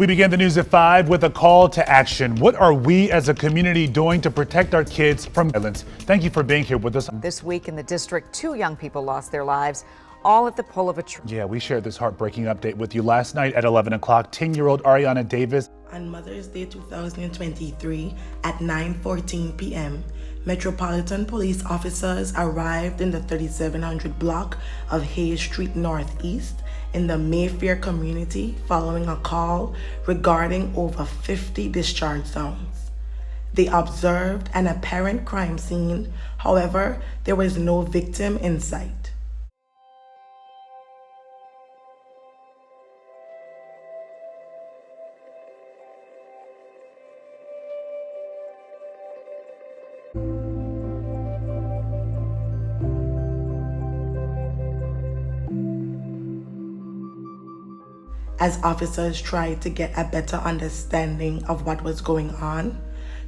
We begin the news at 5 with a call to action. What are we as a community doing to protect our kids from violence? Thank you for being here with us. This week in the district, 2 young people lost their lives, all at the pull of a tree. Yeah, we shared this heartbreaking update with you last night at 11 o'clock. 10-year-old Arianna Davis. On Mother's Day 2023 at 9:14 p.m., Metropolitan Police Officers arrived in the 3700 block of Hayes Street Northeast in the Mayfair community following a call regarding over 50 discharge zones. They observed an apparent crime scene. However, there was no victim in sight. As officers tried to get a better understanding of what was going on,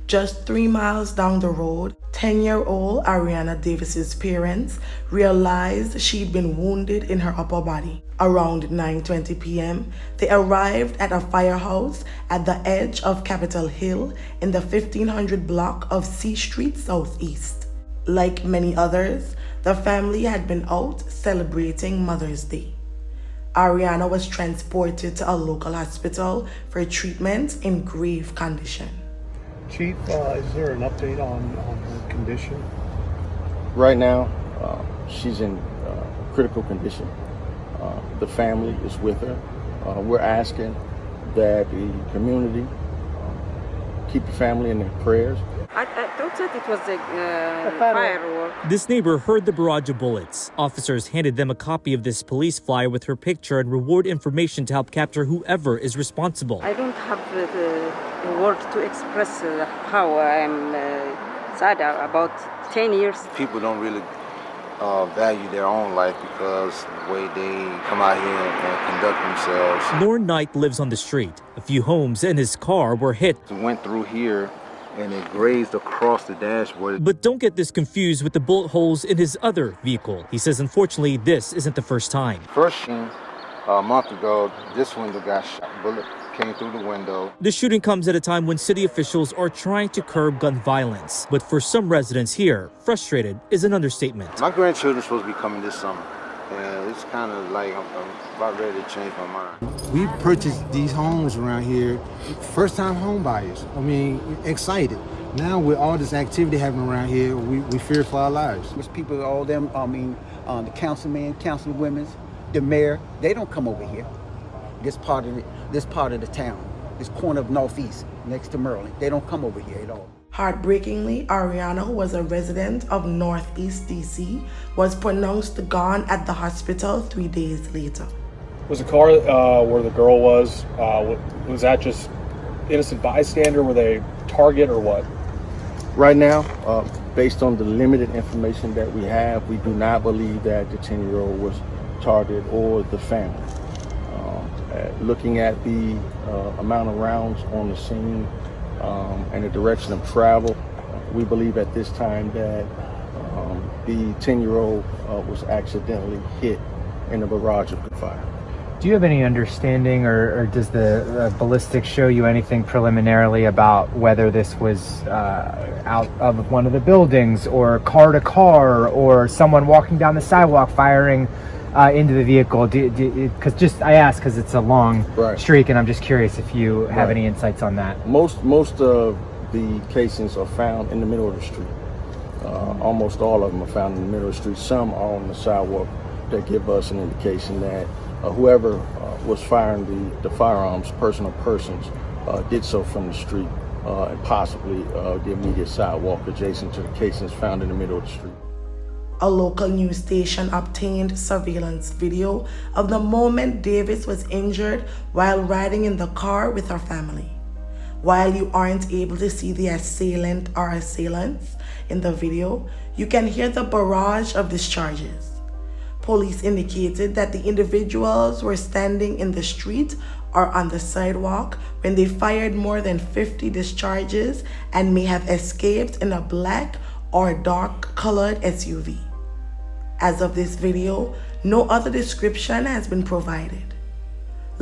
just 3 miles down the road, 10-year-old Arianna Davis's parents realized she'd been wounded in her upper body. Around 9:20 p.m., they arrived at a firehouse at the edge of Capitol Hill in the 1500 block of C Street Southeast. Like many others, the family had been out celebrating Mother's Day. Arianna was transported to a local hospital for treatment in grave condition. Chief, is there an update on her condition? Right now, she's in critical condition. The family is with her. We're asking that the community keep the family in their prayers. I thought that it was a firework. This neighbor heard the barrage of bullets. Officers handed them a copy of this police flyer with her picture and reward information to help capture whoever is responsible. I don't have the word to express how I'm sad about 10 years. People don't really value their own life because the way they come out here and conduct themselves. Lauren Knight lives on the street. A few homes and his car were hit. It went through here and it grazed across the dashboard. But don't get this confused with the bullet holes in his other vehicle. He says, unfortunately, this isn't the first time. First shooting a month ago, this window got shot. Bullet came through the window. The shooting comes at a time when city officials are trying to curb gun violence. But for some residents here, frustrated is an understatement. My grandchildren are supposed to be coming this summer. And it's kind of like I'm about ready to change my mind. We purchased these homes around here, first-time home buyers. I mean, excited. Now with all this activity happening around here, we fear for our lives. There's people, all them, the councilmen, councilwomen, the mayor, they don't come over here. This part of the town, this corner of Northeast, next to Maryland, they don't come over here at all. Heartbreakingly, Arianna, who was a resident of Northeast DC, was pronounced gone at the hospital 3 days later. Was the car where the girl was that just innocent bystander? Were they target or what? Right now, based on the limited information that we have, we do not believe that the 10-year-old was targeted or the family. Looking at the amount of rounds on the scene and the direction of travel, we believe at this time that the 10-year-old was accidentally hit in a barrage of fire. Do you have any understanding or does the ballistics show you anything preliminarily about whether this was out of one of the buildings or car to car or someone walking down the sidewalk firing into the vehicle? Because I ask because it's a long streak and I'm just curious if you have any insights on that. Most of the casings are found in the middle of the street. Almost all of them are found in the middle of the street. Some are on the sidewalk that give us an indication that whoever was firing the firearms, personal persons, did so from the street and possibly the immediate sidewalk adjacent to the casings found in the middle of the street. A local news station obtained surveillance video of the moment Davis was injured while riding in the car with her family. While you aren't able to see the assailant or assailants in the video, you can hear the barrage of discharges. Police indicated that the individuals were standing in the street or on the sidewalk when they fired more than 50 discharges and may have escaped in a black or dark-colored SUV. As of this video, no other description has been provided.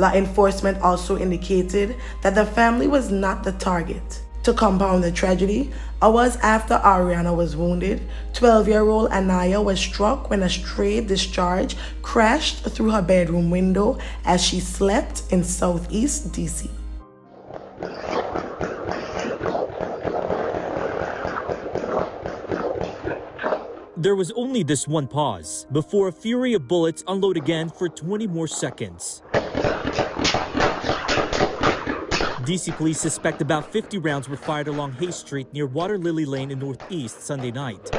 Law enforcement also indicated that the family was not the target. To compound the tragedy, hours after Arianna was wounded, 12-year-old Anaya was struck when a stray discharge crashed through her bedroom window as she slept in Southeast DC. There was only this one pause before a fury of bullets unload again for 20 more seconds. DC police suspect about 50 rounds were fired along Hay Street near Water Lily Lane in Northeast Sunday night.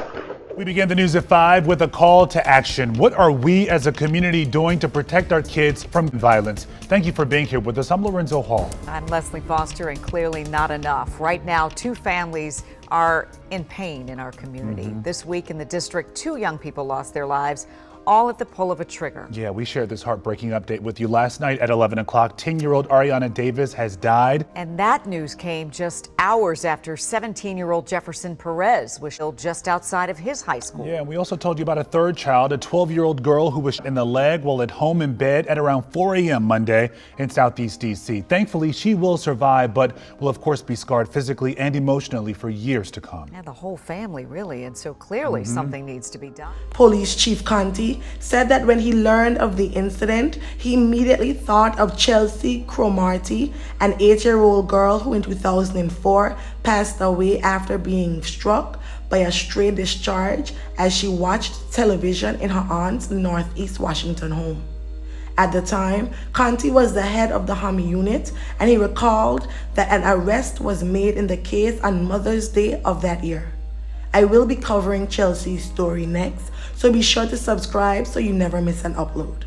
We begin the news at 5 with a call to action. What are we as a community doing to protect our kids from violence? Thank you for being here with us. I'm Lorenzo Hall. I'm Leslie Foster, and clearly not enough. Right now, 2 families are in pain in our community. This week in the district, 2 young people lost their lives, all at the pull of a trigger. Yeah, we shared this heartbreaking update with you last night at 11 o'clock. 10-year-old Arianna Davis has died. And that news came just hours after 17-year-old Jefferson Perez was killed just outside of his high school. Yeah, and we also told you about a third child, a 12-year-old girl who was shot in the leg while at home in bed at around 4 a.m. Monday in Southeast DC. Thankfully, she will survive, but will of course be scarred physically and emotionally for years to come. Yeah, the whole family really, and so clearly something needs to be done. Police Chief Conti said that when he learned of the incident, he immediately thought of Chelsea Cromartie, an 8-year-old girl who in 2004 passed away after being struck by a stray discharge as she watched television in her aunt's Northeast Washington home. At the time, Conti was the head of the Homie unit, and he recalled that an arrest was made in the case on Mother's Day of that year. I will be covering Chelsea's story next, so be sure to subscribe so you never miss an upload.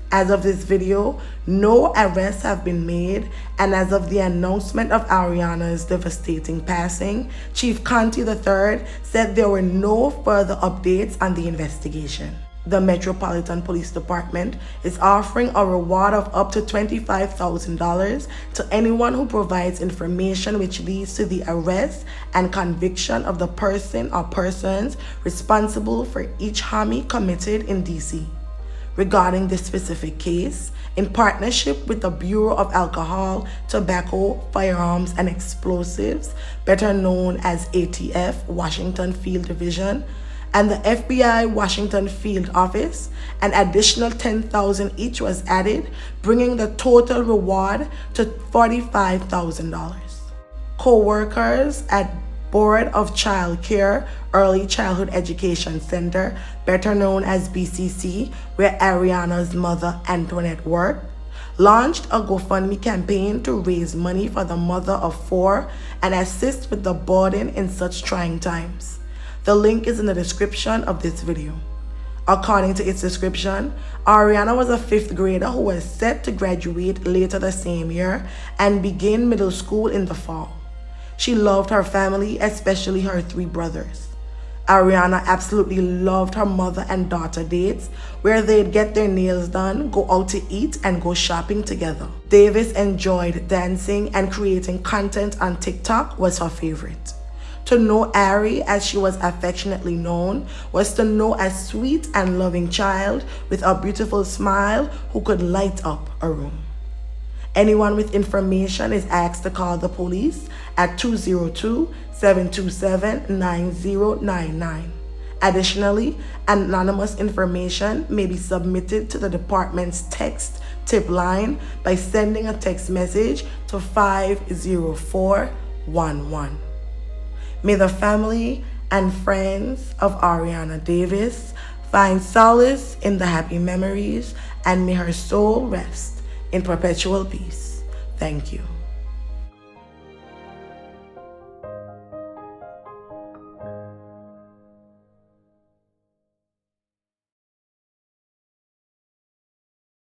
As of this video, no arrests have been made, and as of the announcement of Arianna's devastating passing, Chief Conti III said there were no further updates on the investigation. The Metropolitan Police Department is offering a reward of up to $25,000 to anyone who provides information which leads to the arrest and conviction of the person or persons responsible for each homicide committed in DC. Regarding this specific case, in partnership with the Bureau of Alcohol, Tobacco, Firearms, and Explosives, better known as ATF Washington Field Division, and the FBI Washington Field Office, an additional $10,000 each was added, bringing the total reward to $45,000. Co-workers at Board of Child Care Early Childhood Education Center, better known as BCC, where Arianna's mother Antoinette worked, launched a GoFundMe campaign to raise money for the mother of 4 and assist with the burden in such trying times. The link is in the description of this video. According to its description, Arianna was a 5th grader who was set to graduate later the same year and begin middle school in the fall. She loved her family, especially her 3 brothers. Arianna absolutely loved her mother and daughter dates, where they'd get their nails done, go out to eat, and go shopping together. Davis enjoyed dancing, and creating content on TikTok was her favorite. To know Ari, as she was affectionately known, was to know a sweet and loving child with a beautiful smile who could light up a room. Anyone with information is asked to call the police at 202-727-9099. Additionally, anonymous information may be submitted to the department's text tip line by sending a text message to 50411. May the family and friends of Arianna Davis find solace in the happy memories, and may her soul rest in perpetual peace. Thank you.